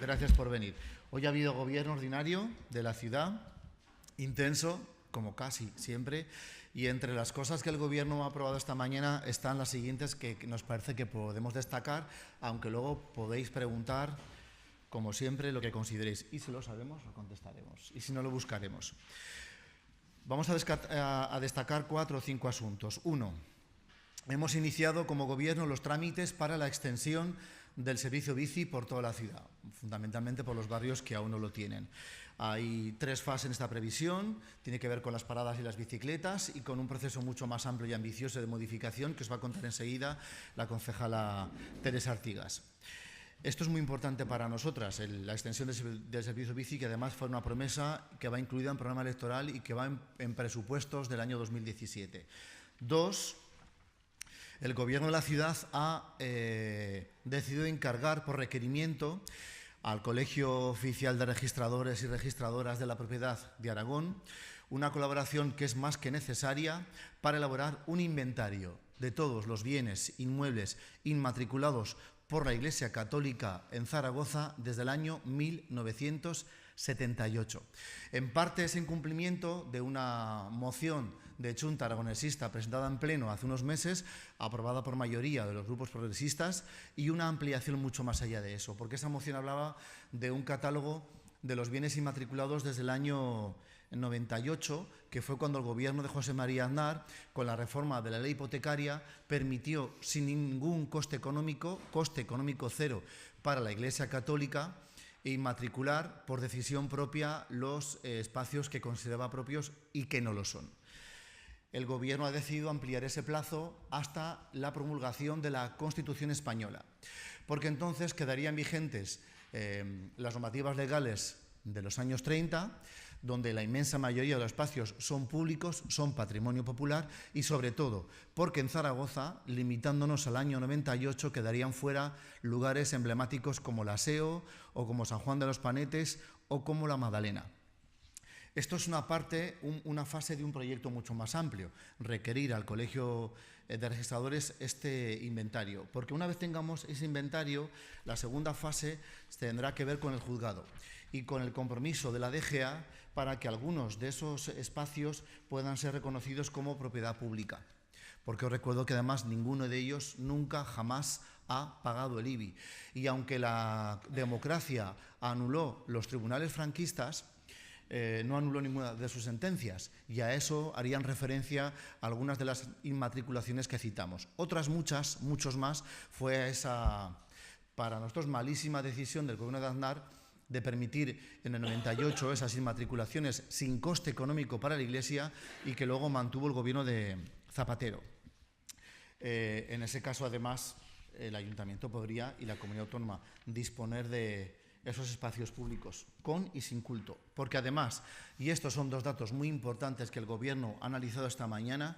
Gracias por venir. Hoy ha habido gobierno ordinario de la ciudad, intenso, como casi siempre, y entre las cosas que el Gobierno ha aprobado esta mañana están las siguientes que nos parece que podemos destacar, aunque luego podéis preguntar, como siempre, lo que consideréis. Y si lo sabemos, lo contestaremos. Y si no, lo buscaremos. Vamos a destacar 4 o 5 asuntos. 1. Hemos iniciado como Gobierno los trámites para la extensión del servicio bici por toda la ciudad, fundamentalmente por los barrios que aún no lo tienen. Hay 3 fases en esta previsión, tiene que ver con las paradas y las bicicletas y con un proceso mucho más amplio y ambicioso de modificación que os va a contar enseguida la concejala Teresa Artigas. Esto es muy importante para nosotras, la extensión del servicio bici, que además fue una promesa que va incluida en programa electoral y que va en presupuestos del año 2017. 2. El Gobierno de la ciudad ha decidido encargar por requerimiento al Colegio Oficial de Registradores y Registradoras de la Propiedad de Aragón una colaboración que es más que necesaria para elaborar un inventario de todos los bienes inmuebles inmatriculados por la Iglesia Católica en Zaragoza desde el año 1978. En parte es en cumplimiento de una moción de Chunta aragonesista presentada en pleno hace unos meses, aprobada por mayoría de los grupos progresistas, y una ampliación mucho más allá de eso, porque esa moción hablaba de un catálogo de los bienes inmatriculados desde el año 98, que fue cuando el Gobierno de José María Aznar, con la reforma de la ley hipotecaria, permitió sin ningún coste económico cero para la Iglesia Católica, inmatricular por decisión propia los espacios que consideraba propios y que no lo son. El Gobierno ha decidido ampliar ese plazo hasta la promulgación de la Constitución española, porque entonces quedarían vigentes las normativas legales de los años 30, donde la inmensa mayoría de los espacios son públicos, son patrimonio popular y, sobre todo, porque en Zaragoza, limitándonos al año 98, quedarían fuera lugares emblemáticos como la SEO o como San Juan de los Panetes o como la Magdalena. Esto es una fase de un proyecto mucho más amplio, requerir al Colegio de Registradores este inventario, porque una vez tengamos ese inventario, la segunda fase tendrá que ver con el juzgado y con el compromiso de la DGA para que algunos de esos espacios puedan ser reconocidos como propiedad pública. Porque os recuerdo que además ninguno de ellos nunca jamás ha pagado el IBI. Y aunque la democracia anuló los tribunales franquistas, no anuló ninguna de sus sentencias, y a eso harían referencia algunas de las inmatriculaciones que citamos. Otras muchos más, fue a esa, para nosotros, malísima decisión del Gobierno de Aznar de permitir en el 98 esas inmatriculaciones sin coste económico para la Iglesia y que luego mantuvo el Gobierno de Zapatero. En ese caso, además, el Ayuntamiento podría, y la Comunidad Autónoma, disponer de esos espacios públicos, con y sin culto. Porque además, y estos son 2 datos muy importantes que el Gobierno ha analizado esta mañana,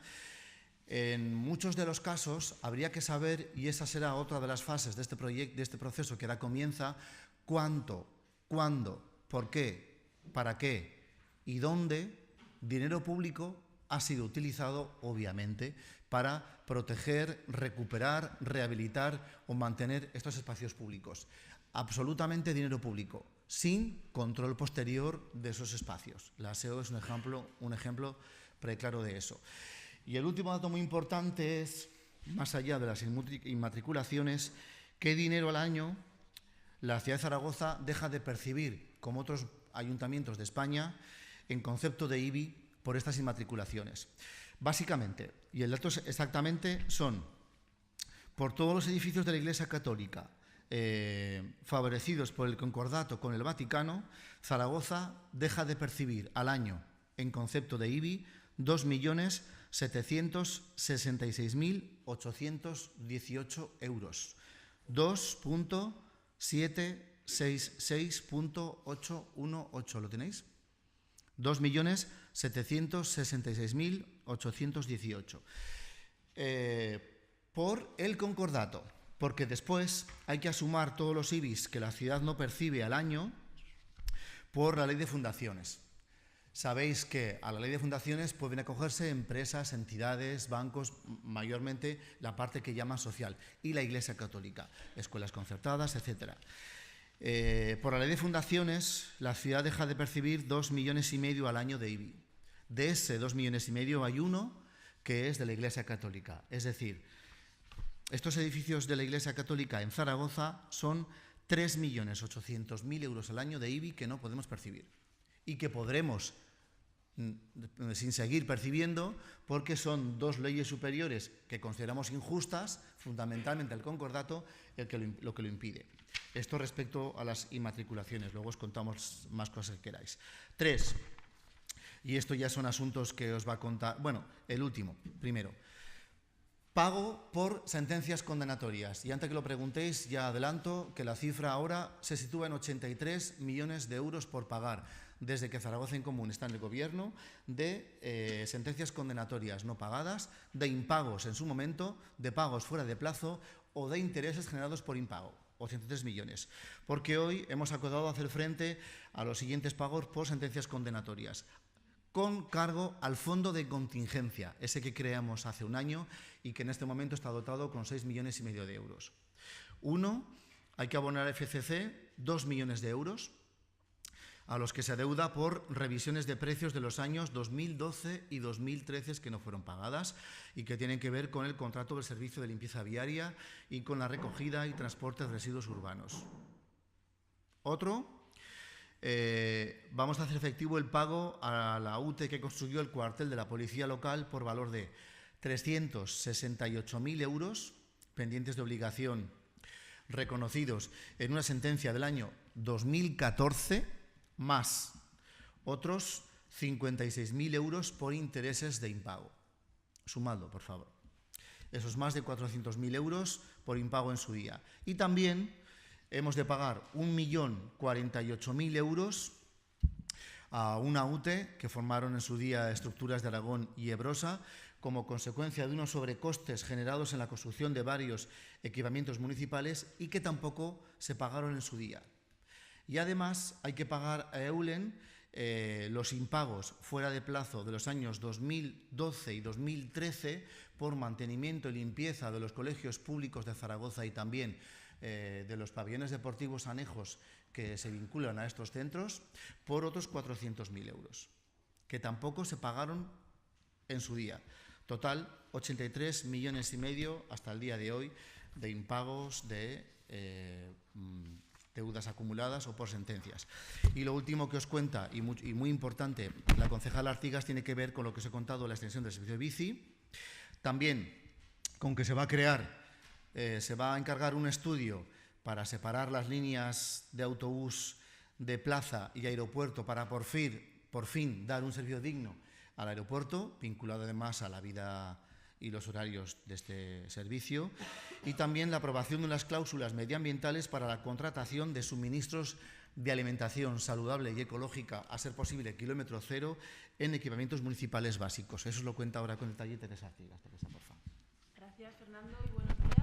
en muchos de los casos habría que saber, y esa será otra de las fases de este proceso que ahora comienza, cuánto, cuándo, por qué, para qué y dónde dinero público ha sido utilizado, obviamente, para proteger, recuperar, rehabilitar o mantener estos espacios públicos. Absolutamente dinero público, sin control posterior de esos espacios. La SEO es un ejemplo preclaro de eso. Y el último dato muy importante es, más allá de las inmatriculaciones, qué dinero al año la ciudad de Zaragoza deja de percibir, como otros ayuntamientos de España, en concepto de IBI por estas inmatriculaciones. Básicamente, y el dato exactamente son, por todos los edificios de la Iglesia Católica favorecidos por el concordato con el Vaticano, Zaragoza deja de percibir al año, en concepto de IBI, 2.766.818 euros. 2.766.818. ¿Lo tenéis? 2.766.818. Por el concordato, porque después hay que sumar todos los IBIs que la ciudad no percibe al año por la ley de fundaciones. Sabéis que a la ley de fundaciones pueden acogerse empresas, entidades, bancos, mayormente la parte que llaman social, y la Iglesia Católica, escuelas concertadas, etcétera. Por la ley de fundaciones, la ciudad deja de percibir 2,5 millones al año de IBI. De ese 2,5 millones hay uno que es de la Iglesia Católica. Es decir, estos edificios de la Iglesia Católica en Zaragoza son 3,8 millones euros al año de IBI que no podemos percibir y que podremos sin seguir percibiendo, porque son dos leyes superiores que consideramos injustas, fundamentalmente el concordato, lo que lo impide. Esto respecto a las inmatriculaciones, luego os contamos más cosas que queráis. 3, y esto ya son asuntos que os va a contar, bueno, el último, primero, pago por sentencias condenatorias. Y antes que lo preguntéis, ya adelanto que la cifra ahora se sitúa en 83 millones de euros por pagar, desde que Zaragoza en Común está en el gobierno, de sentencias condenatorias no pagadas, de impagos en su momento, de pagos fuera de plazo o de intereses generados por impago, 83 millones. Porque hoy hemos acordado hacer frente a los siguientes pagos por sentencias condenatorias, con cargo al fondo de contingencia, ese que creamos hace un año y que en este momento está dotado con 6,5 millones de euros. Uno, hay que abonar a FCC 2 millones de euros, a los que se adeuda por revisiones de precios de los años 2012 y 2013 que no fueron pagadas y que tienen que ver con el contrato del servicio de limpieza viaria y con la recogida y transporte de residuos urbanos. Otro, vamos a hacer efectivo el pago a la UTE que construyó el cuartel de la policía local por valor de 368.000 euros pendientes de obligación reconocidos en una sentencia del año 2014, más otros 56.000 euros por intereses de impago. Sumadlo, por favor. Esos más de 400.000 euros por impago en su día. Y también hemos de pagar 1.048.000 euros a una UTE que formaron en su día Estructuras de Aragón y Ebrosa como consecuencia de unos sobrecostes generados en la construcción de varios equipamientos municipales y que tampoco se pagaron en su día. Y además hay que pagar a Eulen los impagos fuera de plazo de los años 2012 y 2013 por mantenimiento y limpieza de los colegios públicos de Zaragoza y también de los pabellones deportivos anejos que se vinculan a estos centros por otros 400.000 euros, que tampoco se pagaron en su día. Total, 83,5 millones hasta el día de hoy de impagos de deudas acumuladas o por sentencias. Y lo último que os cuenta, y muy importante, la concejala Artigas, tiene que ver con lo que os he contado, la extensión del servicio de bici. También con que se va a crear, se va a encargar un estudio para separar las líneas de autobús de plaza y aeropuerto para por fin dar un servicio digno al aeropuerto, vinculado además a la vida y los horarios de este servicio, y también la aprobación de unas cláusulas medioambientales para la contratación de suministros de alimentación saludable y ecológica, a ser posible kilómetro cero, en equipamientos municipales básicos. Eso os lo cuenta ahora con detalle Teresa Artigas. Teresa, por favor. Gracias, Fernando, y buenos días.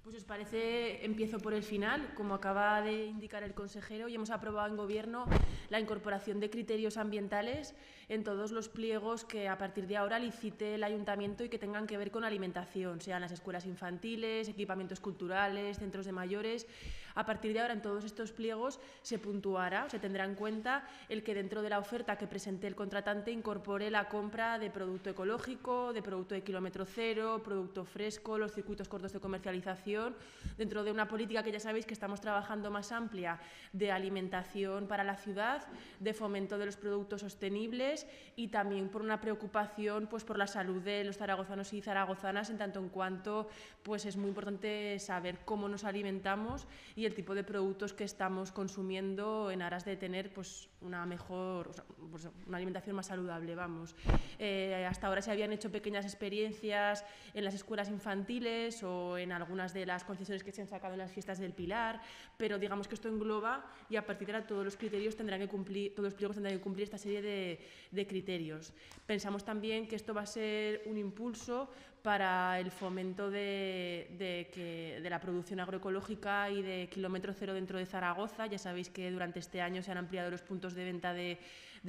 Pues os parece, empiezo por el final. Como acaba de indicar el consejero, y hemos aprobado en Gobierno la incorporación de criterios ambientales en todos los pliegos que a partir de ahora licite el Ayuntamiento y que tengan que ver con alimentación, sean las escuelas infantiles, equipamientos culturales, centros de mayores. A partir de ahora, en todos estos pliegos se puntuará, se tendrá en cuenta el que dentro de la oferta que presente el contratante incorpore la compra de producto ecológico, de producto de kilómetro cero, producto fresco, los circuitos cortos de comercialización, dentro de una política que ya sabéis que estamos trabajando más amplia de alimentación para la ciudad, de fomento de los productos sostenibles y también por una preocupación pues, por la salud de los zaragozanos y zaragozanas, en tanto en cuanto pues, es muy importante saber cómo nos alimentamos y el tipo de productos que estamos consumiendo en aras de tener pues, una mejor, pues, una alimentación más saludable. Vamos. Hasta ahora se habían hecho pequeñas experiencias en las escuelas infantiles o en algunas de las concesiones que se han sacado en las fiestas del Pilar, pero digamos que esto engloba y a partir de ahora todos los criterios tendrán que cumplir, todos los pliegos tendrán que cumplir esta serie de criterios. Pensamos también que esto va a ser un impulso para el fomento de la producción agroecológica y de kilómetro cero dentro de Zaragoza. Ya sabéis que durante este año se han ampliado los puntos de venta de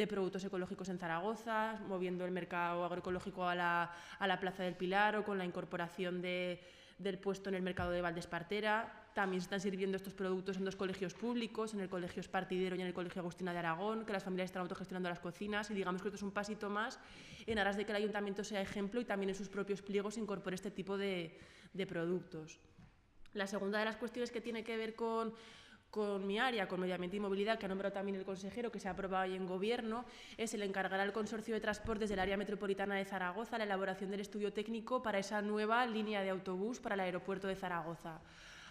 productos ecológicos en Zaragoza, moviendo el mercado agroecológico a la Plaza del Pilar o con la incorporación del puesto en el mercado de Valdespartera. También se están sirviendo estos productos en 2 colegios públicos, en el Colegio Espartidero y en el Colegio Agustina de Aragón, que las familias están autogestionando las cocinas, y digamos que esto es un pasito más en aras de que el ayuntamiento sea ejemplo y también en sus propios pliegos incorpore este tipo de productos. La segunda de las cuestiones que tiene que ver con mi área, con medio ambiente y movilidad, que ha nombrado también el consejero, que se ha aprobado ahí en Gobierno, es el encargar al Consorcio de Transportes del Área Metropolitana de Zaragoza la elaboración del estudio técnico para esa nueva línea de autobús para el aeropuerto de Zaragoza.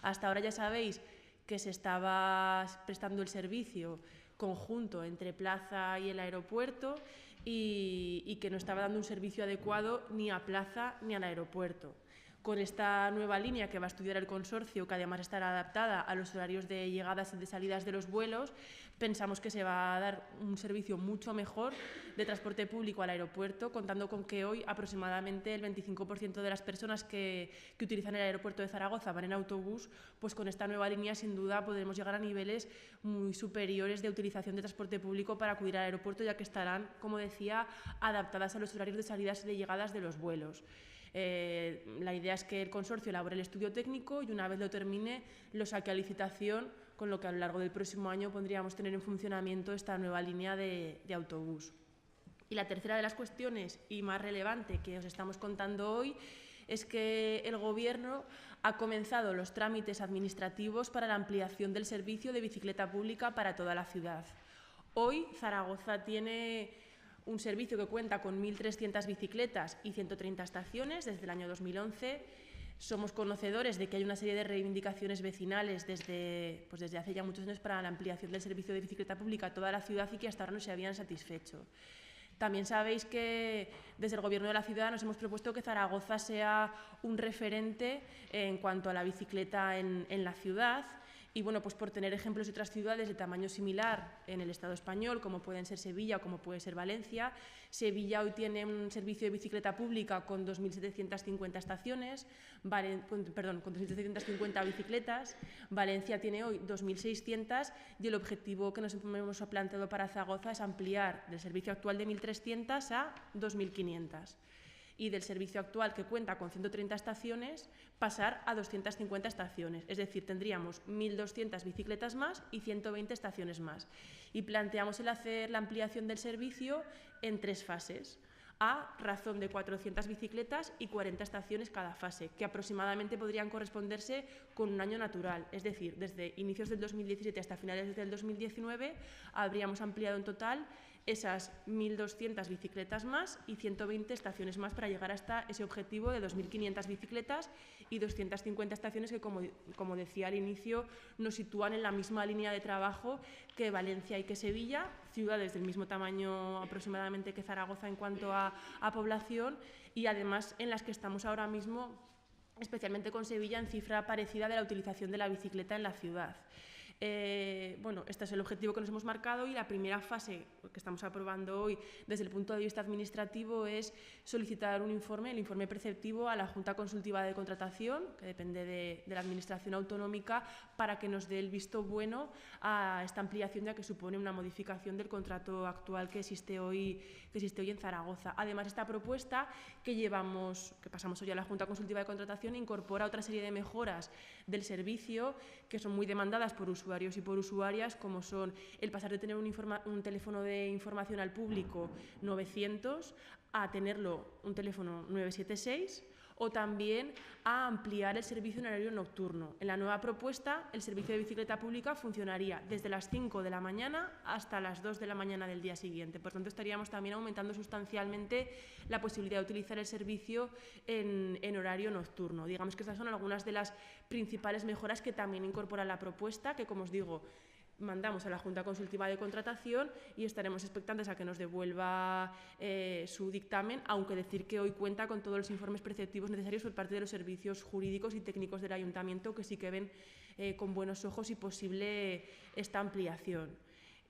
Hasta ahora ya sabéis que se estaba prestando el servicio conjunto entre Plaza y el aeropuerto y que no estaba dando un servicio adecuado ni a Plaza ni al aeropuerto. Con esta nueva línea que va a estudiar el consorcio, que además estará adaptada a los horarios de llegadas y de salidas de los vuelos, pensamos que se va a dar un servicio mucho mejor de transporte público al aeropuerto, contando con que hoy aproximadamente el 25% de las personas que utilizan el aeropuerto de Zaragoza van en autobús. Pues con esta nueva línea sin duda podremos llegar a niveles muy superiores de utilización de transporte público para acudir al aeropuerto, ya que estarán, como decía, adaptadas a los horarios de salidas y de llegadas de los vuelos. La idea es que el consorcio elabore el estudio técnico y una vez lo termine lo saque a licitación, con lo que a lo largo del próximo año podríamos tener en funcionamiento esta nueva línea de autobús. Y la tercera de las cuestiones y más relevante que os estamos contando hoy es que el Gobierno ha comenzado los trámites administrativos para la ampliación del servicio de bicicleta pública para toda la ciudad. Hoy Zaragoza tiene un servicio que cuenta con 1.300 bicicletas y 130 estaciones desde el año 2011. Somos conocedores de que hay una serie de reivindicaciones vecinales desde hace ya muchos años para la ampliación del servicio de bicicleta pública a toda la ciudad y que hasta ahora no se habían satisfecho. También sabéis que desde el Gobierno de la ciudad nos hemos propuesto que Zaragoza sea un referente en cuanto a la bicicleta en la ciudad. Y bueno, pues por tener ejemplos de otras ciudades de tamaño similar en el Estado español, como pueden ser Sevilla o como puede ser Valencia. Sevilla hoy tiene un servicio de bicicleta pública con 2.750 estaciones, con 2.750 bicicletas. Valencia tiene hoy 2.600 y el objetivo que nos hemos planteado para Zaragoza es ampliar del servicio actual de 1.300 a 2.500. Y del servicio actual, que cuenta con 130 estaciones, pasar a 250 estaciones. Es decir, tendríamos 1.200 bicicletas más y 120 estaciones más. Y planteamos el hacer la ampliación del servicio en 3 fases, a razón de 400 bicicletas y 40 estaciones cada fase, que aproximadamente podrían corresponderse con un año natural. Es decir, desde inicios del 2017 hasta finales del 2019 habríamos ampliado en total esas 1.200 bicicletas más y 120 estaciones más para llegar hasta ese objetivo de 2.500 bicicletas y 250 estaciones que, como decía al inicio, nos sitúan en la misma línea de trabajo que Valencia y que Sevilla, ciudades del mismo tamaño aproximadamente que Zaragoza en cuanto a población, y además en las que estamos ahora mismo, especialmente con Sevilla, en cifra parecida de la utilización de la bicicleta en la ciudad. Bueno, este es el objetivo que nos hemos marcado y la primera fase que estamos aprobando hoy desde el punto de vista administrativo es solicitar un informe, el informe preceptivo, a la Junta Consultiva de Contratación, que depende de la Administración Autonómica, para que nos dé el visto bueno a esta ampliación, ya que supone una modificación del contrato actual que existe hoy en Zaragoza. Además, esta propuesta que pasamos hoy a la Junta Consultiva de Contratación, incorpora otra serie de mejoras del servicio que son muy demandadas por usuarios y por usuarias, como son el pasar de tener un teléfono de información al público 900 a tenerlo un teléfono 976, o también a ampliar el servicio en horario nocturno. En la nueva propuesta, el servicio de bicicleta pública funcionaría desde las 5 de la mañana hasta las 2 de la mañana del día siguiente. Por tanto, estaríamos también aumentando sustancialmente la posibilidad de utilizar el servicio en horario nocturno. Digamos que estas son algunas de las principales mejoras que también incorpora la propuesta, que, como os digo, mandamos a la Junta Consultiva de Contratación y estaremos expectantes a que nos devuelva su dictamen, aunque decir que hoy cuenta con todos los informes preceptivos necesarios por parte de los servicios jurídicos y técnicos del Ayuntamiento, que sí que ven con buenos ojos y posible esta ampliación.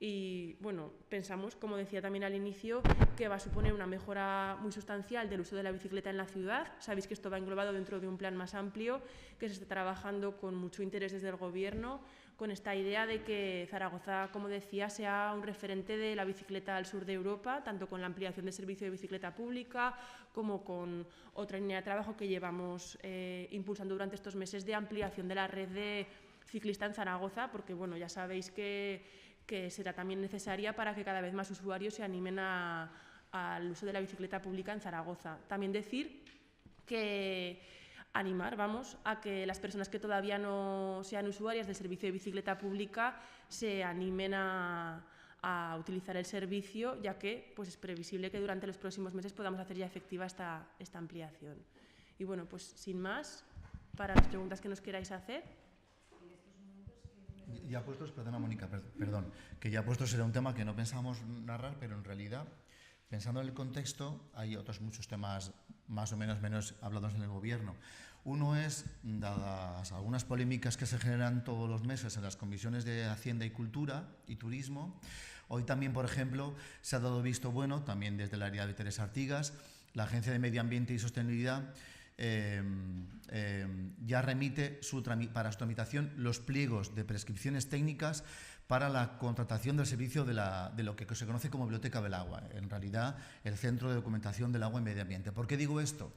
Y bueno, pensamos, como decía también al inicio, que va a suponer una mejora muy sustancial del uso de la bicicleta en la ciudad. Sabéis que esto va englobado dentro de un plan más amplio que se está trabajando con mucho interés desde el Gobierno, con esta idea de que Zaragoza, como decía, sea un referente de la bicicleta al sur de Europa, tanto con la ampliación del servicio de bicicleta pública como con otra línea de trabajo que llevamos impulsando durante estos meses de ampliación de la red de ciclista en Zaragoza, porque bueno, ya sabéis que será también necesaria para que cada vez más usuarios se animen al uso de la bicicleta pública en Zaragoza. También decir que animar, a que las personas que todavía no sean usuarias del servicio de bicicleta pública se animen a utilizar el servicio, ya que pues, es previsible que durante los próximos meses podamos hacer ya efectiva esta ampliación. Y bueno, pues sin más, para las preguntas que nos queráis hacer. Ya puestos, perdona Mónica, perdón, que ya puestos era un tema que no pensábamos narrar, pero en realidad, pensando en el contexto, hay otros muchos temas más o menos hablados en el Gobierno. Uno es, dadas algunas polémicas que se generan todos los meses en las comisiones de Hacienda y Cultura y Turismo, hoy también, por ejemplo, se ha dado visto bueno, también desde el área de Teresa Artigas, la Agencia de Medio Ambiente y Sostenibilidad ya remite para su tramitación los pliegos de prescripciones técnicas para la contratación del servicio de lo que se conoce como Biblioteca del Agua, en realidad el Centro de Documentación del Agua y Medio Ambiente. ¿Por qué digo esto?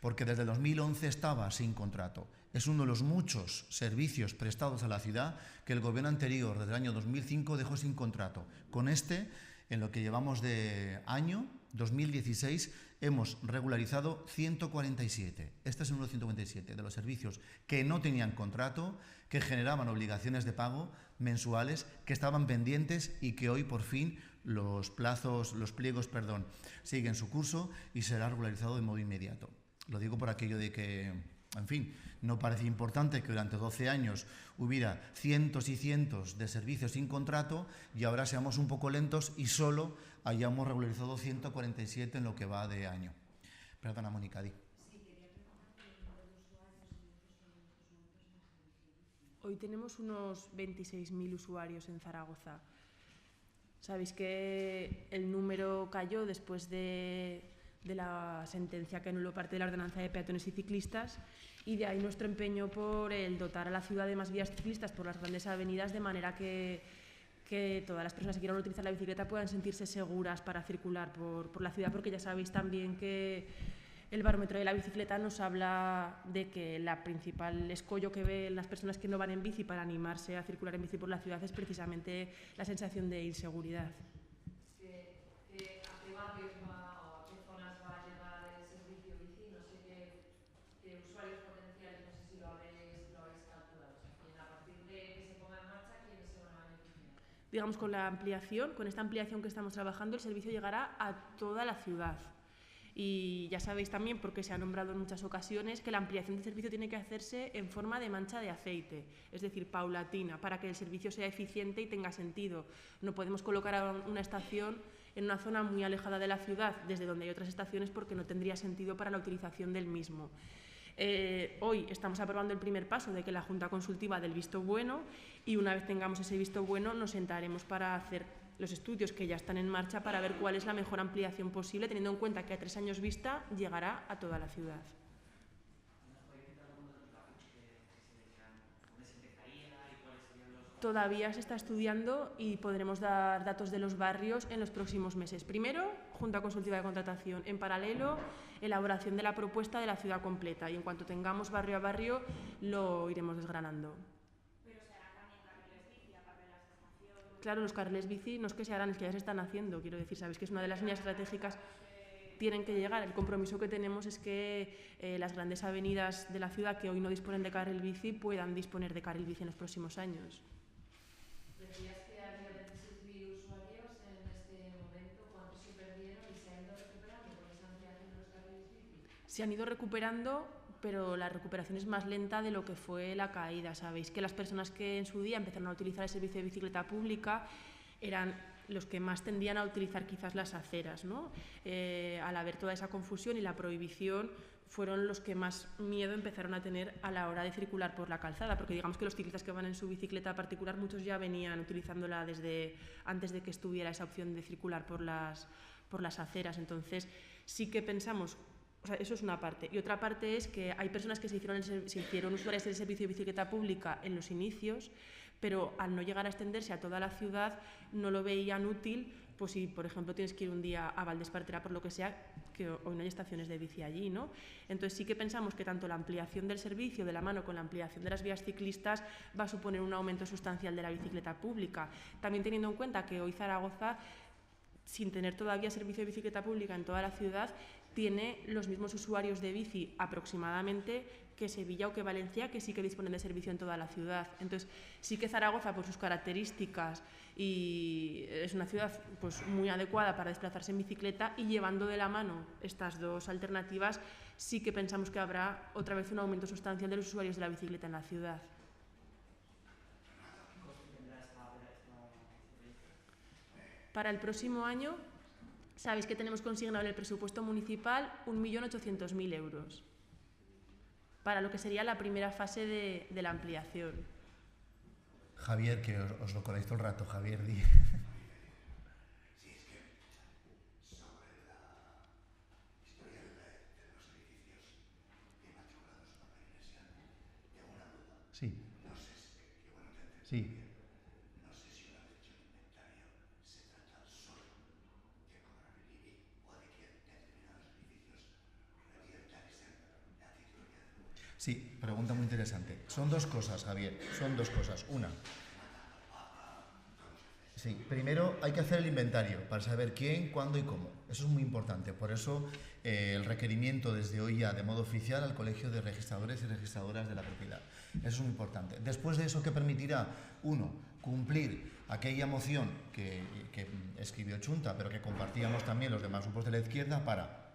Porque desde 2011 estaba sin contrato. Es uno de los muchos servicios prestados a la ciudad que el Gobierno anterior, desde el año 2005, dejó sin contrato. Con este, en lo que llevamos de año, 2016, hemos regularizado 147. Este es el número 147 de los servicios que no tenían contrato, que generaban obligaciones de pago mensuales, que estaban pendientes y que hoy por fin los pliegos, siguen su curso y será regularizado de modo inmediato. Lo digo por aquello de que, en fin, no parece importante que durante 12 años hubiera cientos y cientos de servicios sin contrato y ahora seamos un poco lentos y solo hayamos regularizado 147 en lo que va de año. Perdona, Mónica, di. Hoy tenemos unos 26.000 usuarios en Zaragoza. Sabéis que el número cayó después de la sentencia que anuló parte de la ordenanza de peatones y ciclistas, y de ahí nuestro empeño por el dotar a la ciudad de más vías ciclistas por las grandes avenidas, de manera que todas las personas que quieran utilizar la bicicleta puedan sentirse seguras para circular por la ciudad, porque ya sabéis también que el barómetro de la bicicleta nos habla de que la principal escollo que ven las personas que no van en bici para animarse a circular en bici por la ciudad es precisamente la sensación de inseguridad. Digamos, con esta ampliación que estamos trabajando, el servicio llegará a toda la ciudad. Y ya sabéis también, porque se ha nombrado en muchas ocasiones, que la ampliación del servicio tiene que hacerse en forma de mancha de aceite, es decir, paulatina, para que el servicio sea eficiente y tenga sentido. No podemos colocar una estación en una zona muy alejada de la ciudad, desde donde hay otras estaciones, porque no tendría sentido para la utilización del mismo. Hoy estamos aprobando el primer paso de que la Junta Consultiva dé el visto bueno, y una vez tengamos ese visto bueno nos sentaremos para hacer los estudios que ya están en marcha para ver cuál es la mejor ampliación posible, teniendo en cuenta que a 3 años vista llegará a toda la ciudad. Todavía se está estudiando y podremos dar datos de los barrios en los próximos meses. Primero, Junta Consultiva de Contratación. En paralelo, elaboración de la propuesta de la ciudad completa. Y en cuanto tengamos barrio a barrio, lo iremos desgranando. ¿Pero se harán también carriles bici aparte de las estaciones? Claro, los carriles bici no es que se harán, es que ya se están haciendo. Quiero decir, sabéis que es una de las líneas estratégicas. Tienen que llegar. El compromiso que tenemos es que las grandes avenidas de la ciudad que hoy no disponen de carril bici puedan disponer de carril bici en los próximos años. Decías que había 26.000 usuarios en este momento. ¿Cuántos se perdieron y se han ido recuperando con esa ampliación de los carriles bici? Se han ido recuperando, pero la recuperación es más lenta de lo que fue la caída. Sabéis que las personas que en su día empezaron a utilizar el servicio de bicicleta pública eran los que más tendían a utilizar quizás las aceras, ¿no? Al haber toda esa confusión y la prohibición, fueron los que más miedo empezaron a tener a la hora de circular por la calzada, porque digamos que los ciclistas que van en su bicicleta particular, muchos ya venían utilizándola desde antes de que estuviera esa opción de circular por las aceras. Entonces sí que pensamos, o sea, eso es una parte. Y otra parte es que hay personas que se hicieron usuarias del servicio de bicicleta pública en los inicios, pero al no llegar a extenderse a toda la ciudad no lo veían útil, pues si por ejemplo tienes que ir un día a Valdespartera por lo que sea, que hoy no hay estaciones de bici allí, ¿no? Entonces sí que pensamos que tanto la ampliación del servicio de la mano con la ampliación de las vías ciclistas va a suponer un aumento sustancial de la bicicleta pública. También teniendo en cuenta que hoy Zaragoza, sin tener todavía servicio de bicicleta pública en toda la ciudad, tiene los mismos usuarios de bici aproximadamente que Sevilla o que Valencia, que sí que disponen de servicio en toda la ciudad. Entonces sí que Zaragoza, por sus características, y es una ciudad pues muy adecuada para desplazarse en bicicleta, y llevando de la mano estas dos alternativas sí que pensamos que habrá otra vez un aumento sustancial de los usuarios de la bicicleta en la ciudad. Para el próximo año sabéis que tenemos consignado en el presupuesto municipal 1.800.000 euros para lo que sería la primera fase de la ampliación. Javier, que os lo coláis todo el rato, Javier, di. Sí, es que sobre la historia de los edificios inmatriculados por la Iglesia, tengo una duda. Sí. No sé si, que bueno, te entendí. Sí. No sé si una vez hecho el inventario se trata solo de cobrar el IBI o de que determinados edificios reviertan y sean la titularidad. Sí, pregunta muy interesante. Son dos cosas, Javier, son dos cosas. Una, sí, primero hay que hacer el inventario para saber quién, cuándo y cómo. Eso es muy importante. Por eso el requerimiento desde hoy ya de modo oficial al Colegio de Registradores y Registradoras de la Propiedad. Eso es muy importante. Después de eso, ¿qué permitirá? Uno, cumplir aquella moción que escribió Chunta, pero que compartíamos también los demás grupos de la izquierda, para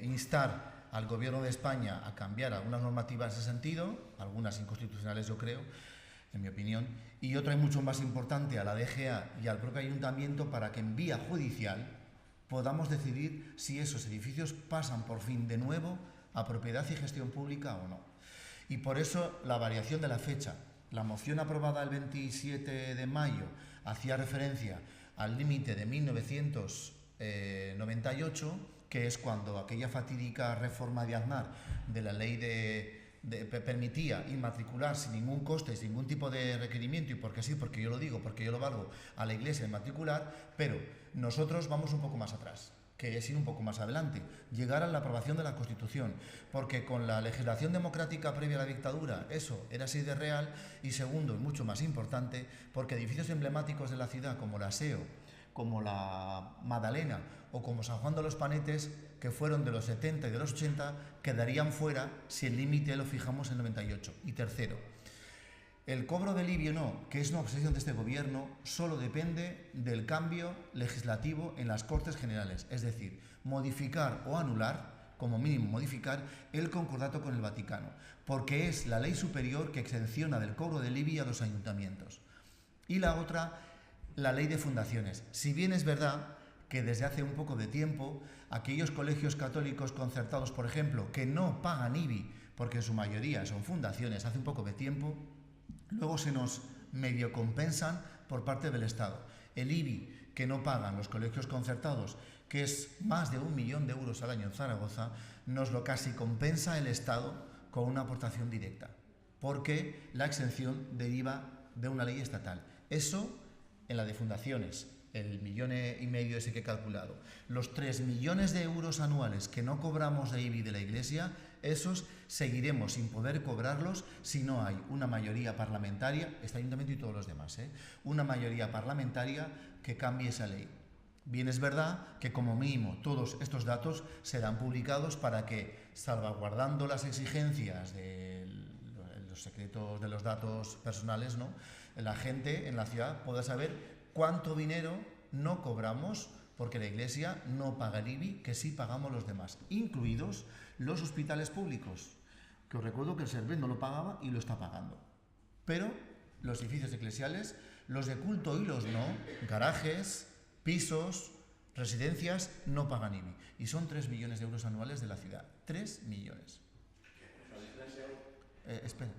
instar al Gobierno de España a cambiar algunas normativas en ese sentido, algunas inconstitucionales yo creo, en mi opinión, y otra y mucho más importante, a la DGA y al propio Ayuntamiento, para que en vía judicial podamos decidir si esos edificios pasan por fin de nuevo a propiedad y gestión pública o no. Y por eso la variación de la fecha. La moción aprobada el 27 de mayo hacía referencia al límite de 1998, que es cuando aquella fatídica reforma de Aznar de la ley permitía inmatricular sin ningún coste, sin ningún tipo de requerimiento, y porque sí, porque yo lo digo, porque yo lo valgo, a la Iglesia inmatricular, pero nosotros vamos un poco más atrás, que es ir un poco más adelante, llegar a la aprobación de la Constitución, porque con la legislación democrática previa a la dictadura eso era así de real, y segundo, y mucho más importante, porque edificios emblemáticos de la ciudad como la SEO, como la Madalena o como San Juan de los Panetes, que fueron de los 70 y de los 80, quedarían fuera si el límite lo fijamos en 98. Y tercero, el cobro del IBI o no, que es una obsesión de este gobierno, solo depende del cambio legislativo en las Cortes Generales, es decir, modificar o anular, como mínimo modificar, el concordato con el Vaticano, porque es la ley superior que exenciona del cobro del IBI a los ayuntamientos. Y la otra, la ley de fundaciones. Si bien es verdad que desde hace un poco de tiempo aquellos colegios católicos concertados, por ejemplo, que no pagan IBI, porque en su mayoría son fundaciones, hace un poco de tiempo, luego se nos medio compensan por parte del Estado. El IBI que no pagan los colegios concertados, que es más de 1 millón de euros al año en Zaragoza, nos lo casi compensa el Estado con una aportación directa, porque la exención deriva de una ley estatal. Eso en la de fundaciones, el 1,5 millones ese que he calculado. Los 3 millones de euros anuales que no cobramos de IBI de la Iglesia, esos seguiremos sin poder cobrarlos si no hay una mayoría parlamentaria, este ayuntamiento y todos los demás, una mayoría parlamentaria que cambie esa ley. Bien es verdad que como mínimo todos estos datos serán publicados para que, salvaguardando las exigencias de los secretos de los datos personales, ¿no?, la gente en la ciudad pueda saber cuánto dinero no cobramos porque la Iglesia no paga el IBI, que sí pagamos los demás, incluidos los hospitales públicos, que os recuerdo que el Servet no lo pagaba y lo está pagando. Pero los edificios eclesiales, los de culto y los no, garajes, pisos, Residencias no pagan IBI y son 3 millones de euros anuales de la ciudad. 3 millones. Espera.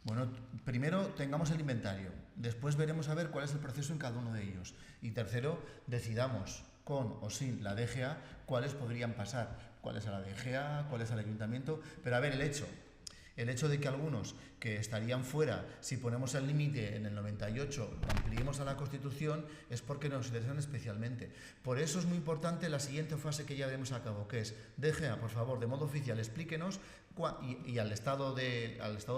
Bueno, primero tengamos el inventario, después veremos a ver cuál es el proceso en cada uno de ellos y tercero, decidamos con o sin la DGA cuáles podrían pasar, cuál es a la DGA, cuál es al ayuntamiento, pero a ver, el hecho de que algunos que estarían fuera, si ponemos el límite en el 98, lo ampliemos a la Constitución, es porque nos interesan especialmente. Por eso es muy importante la siguiente fase que ya veremos a cabo, que es, DGA, por favor, de modo oficial, explíquenos, y al Estado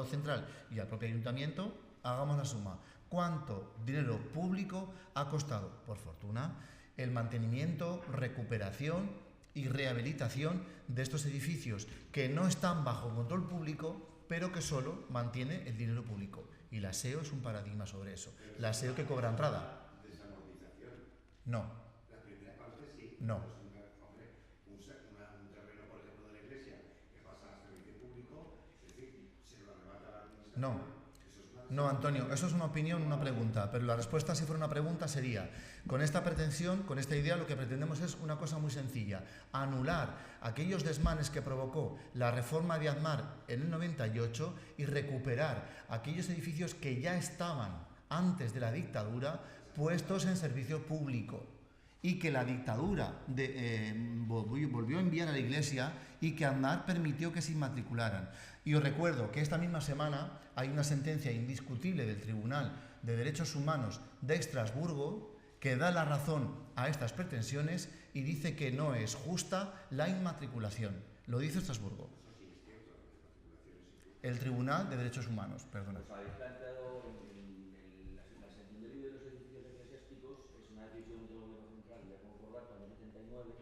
central y al propio ayuntamiento, hagamos la suma. ¿Cuánto dinero público ha costado, por fortuna, el mantenimiento, recuperación y rehabilitación de estos edificios que no están bajo control público, pero que solo mantiene el dinero público? Y la SEO es un paradigma sobre eso. La SEO que cobra entrada. ¿Desamortización? No. La primera parte sí. No. Un terreno, por ejemplo, de la iglesia que pasa a servicio público, es decir, se lo arrebata la administración. No. No, Antonio, eso es una opinión, una pregunta, pero la respuesta, si fuera una pregunta, sería, con esta pretensión, con esta idea, lo que pretendemos es una cosa muy sencilla, anular aquellos desmanes que provocó la reforma de Aznar en el 98 y recuperar aquellos edificios que ya estaban antes de la dictadura puestos en servicio público y que la dictadura volvió a enviar a la iglesia y que Aznar permitió que se inmatricularan. Y os recuerdo que esta misma semana hay una sentencia indiscutible del Tribunal de Derechos Humanos de Estrasburgo que da la razón a estas pretensiones y dice que no es justa la inmatriculación. Lo dice Estrasburgo. El Tribunal de Derechos Humanos, perdona. Os habéis planteado la exención del IBI de los edificios eclesiásticos, es una decisión del Gobierno Central ya concordada en el 79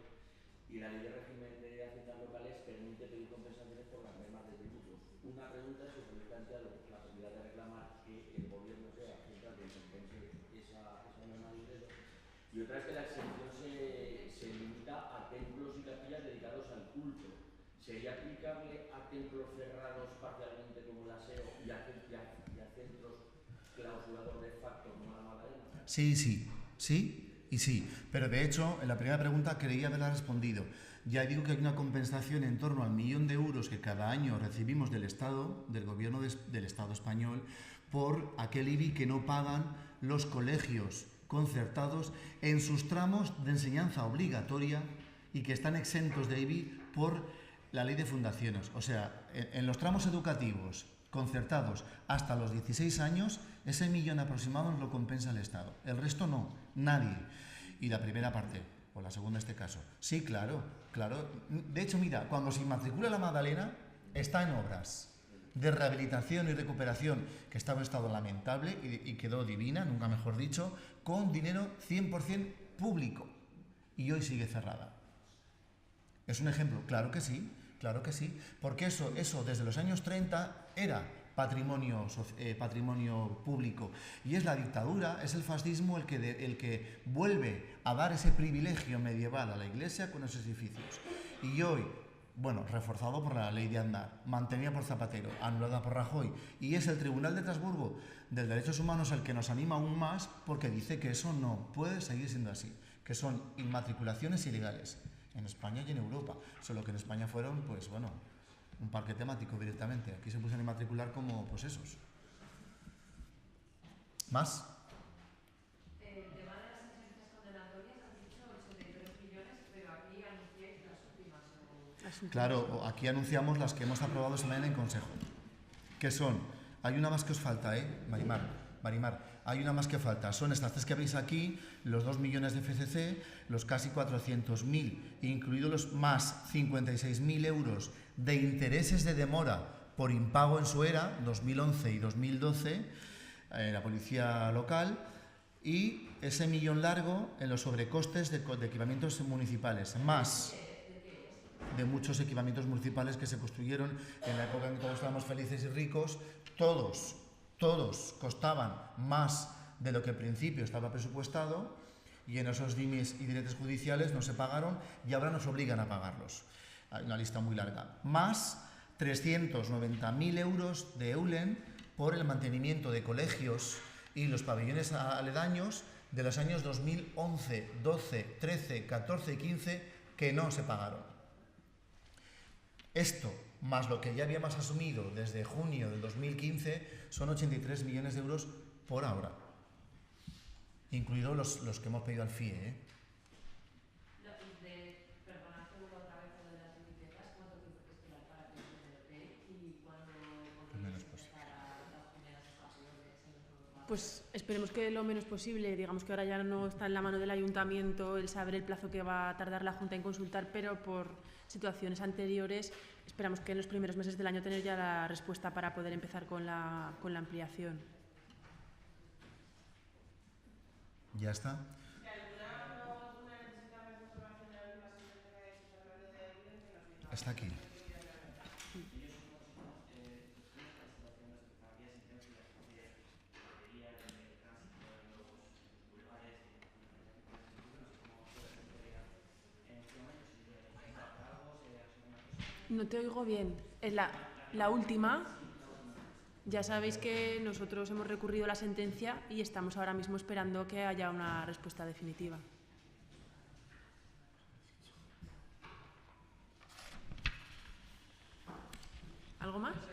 y la ley de régimen de haciendas locales permite pedir compensaciones por las mermas de tributos. Una pregunta es si os habéis planteado la posibilidad de reclamar que el Gobierno sea central que compense esa merma de ingresos, y otra es que la exención se limita a templos y capillas dedicados al culto. ¿Sería aplicable a templos cerrados parcialmente como la SEO y a centros clausurados de facto como la Magdalena? Sí y sí. Pero de hecho, en la primera pregunta creía haberla respondido. Ya digo que hay una compensación en torno al 1 millón de euros que cada año recibimos del Estado, del Gobierno del Estado español, por aquel IBI que no pagan los colegios concertados en sus tramos de enseñanza obligatoria y que están exentos de IBI por la ley de fundaciones. O sea, en los tramos educativos concertados hasta los 16 años, ese 1 millón aproximado nos lo compensa el Estado. El resto no, nadie. Y la primera parte, o la segunda en este caso. Sí, claro. De hecho, mira, cuando se inmatricula la Magdalena, está en obras de rehabilitación y recuperación, que estaba en estado lamentable y quedó divina, nunca mejor dicho, con dinero 100% público. Y hoy sigue cerrada. ¿Es un ejemplo? Claro que sí, porque eso desde los años 30 era patrimonio público, y es la dictadura, es el fascismo el que vuelve a dar ese privilegio medieval a la Iglesia con esos edificios. Y hoy, bueno, reforzado por la ley de Aznar, mantenida por Zapatero, anulada por Rajoy, y es el Tribunal de Estrasburgo de Derechos Humanos el que nos anima aún más, porque dice que eso no puede seguir siendo así, que son inmatriculaciones ilegales en España y en Europa, solo que en España fueron, pues bueno, un parque temático directamente. Aquí se pusieron a inmatricular como, pues esos. ¿Más? El tema de las sentencias condenatorias, han dicho 83 millones, pero aquí anunciáis las últimas. Claro, aquí anunciamos las que hemos aprobado esta mañana en Consejo. Que son, hay una más que os falta, Marimar, hay una más que falta. Son estas tres que veis aquí, los 2 millones de FCC, los casi 400.000, incluidos los más 56.000 euros de intereses de demora por impago en su era, 2011 y 2012, la policía local, y ese millón largo en los sobrecostes de equipamientos municipales, más de muchos equipamientos municipales que se construyeron en la época en que todos estábamos felices y ricos. Todos costaban más de lo que al principio estaba presupuestado, y en esos dimes y diretes judiciales no se pagaron y ahora nos obligan a pagarlos. Hay una lista muy larga. Más 390.000 euros de Eulen por el mantenimiento de colegios y los pabellones aledaños de los años 2011, 12, 13, 14 y 15 que no se pagaron. Esto, más lo que ya habíamos asumido desde junio del 2015, son 83 millones de euros por ahora, incluidos los que hemos pedido al FIE. Perdonad que vuelva otra vez a lo de las bibliotecas, ¿cuánto tiempo hay que esperar para que se desbloquee y cuándo podríais empezar a dar primeras pasiones en los nuevos? Pues esperemos que lo menos posible. Digamos que ahora ya no está en la mano del ayuntamiento el saber el plazo que va a tardar la Junta en consultar, pero por situaciones anteriores esperamos que en los primeros meses del año tener ya la respuesta para poder empezar con la ampliación. ¿Ya está? Está aquí. No te oigo bien. Es la última. Ya sabéis que nosotros hemos recurrido a la sentencia y estamos ahora mismo esperando que haya una respuesta definitiva. ¿Algo más? Los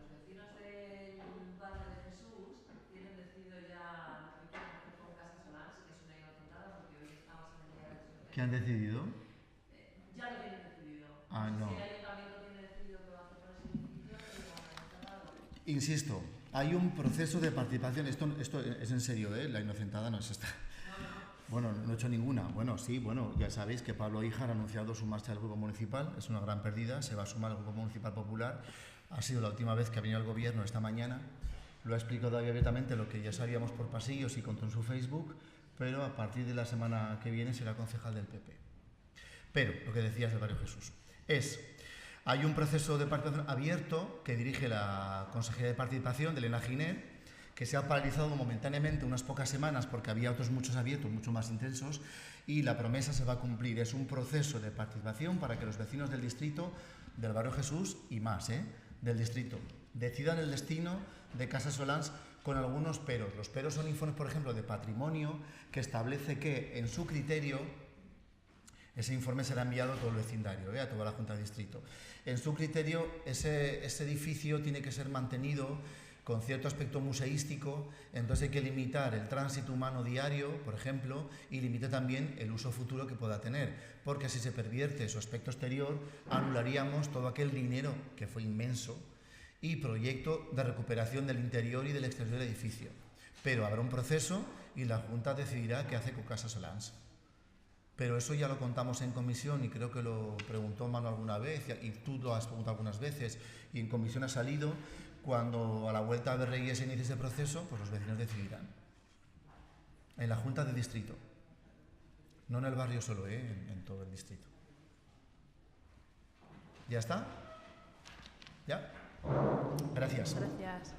vecinos del barrio de Jesús tienen decidido ya lo que quieren hacer con Casa Solans, que es una inocentada, porque hoy estamos en el día del sorteo. ¿Qué han decidido? Ya lo tienen decidido. Ah, no. Si el ayuntamiento tiene decidido qué va a hacer con ese edificio, lo van a instalar. Insisto, hay un proceso de participación. Esto es en serio, ¿eh? La inocentada no es esta. Bueno, no he hecho ninguna. Bueno, sí, bueno, ya sabéis que Pablo Híjar ha anunciado su marcha del Grupo Municipal. Es una gran pérdida, se va a sumar al Grupo Municipal Popular. Ha sido la última vez que ha venido al Gobierno esta mañana. Lo ha explicado abiertamente lo que ya sabíamos por pasillos y contó en su Facebook, pero a partir de la semana que viene será concejal del PP. Pero, lo que decías del Barrio Jesús, hay un proceso de participación abierto que dirige la Consejería de Participación de Elena Giner, que se ha paralizado momentáneamente unas pocas semanas porque había otros muchos abiertos, mucho más intensos, y la promesa se va a cumplir. Es un proceso de participación para que los vecinos del distrito, del Barrio Jesús y más, del distrito, decidan el destino de Casa Solans con algunos peros. Los peros son informes, por ejemplo, de patrimonio, que establece que, en su criterio, ese informe será enviado a todo el vecindario, a toda la Junta de Distrito. En su criterio, ese edificio tiene que ser mantenido con cierto aspecto museístico, entonces hay que limitar el tránsito humano diario, por ejemplo, y limita también el uso futuro que pueda tener, porque si se pervierte su aspecto exterior, anularíamos todo aquel dinero, que fue inmenso, y proyecto de recuperación del interior y del exterior del edificio. Pero habrá un proceso y la Junta decidirá qué hace con Casa Solans. Pero eso ya lo contamos en comisión y creo que lo preguntó Manu alguna vez y tú lo has preguntado algunas veces y en comisión ha salido. Cuando a la vuelta de Reyes se inicie ese proceso, pues los vecinos decidirán. En la Junta de Distrito. No en el barrio solo, en todo el distrito. ¿Ya está? ¿Ya? Gracias. Gracias.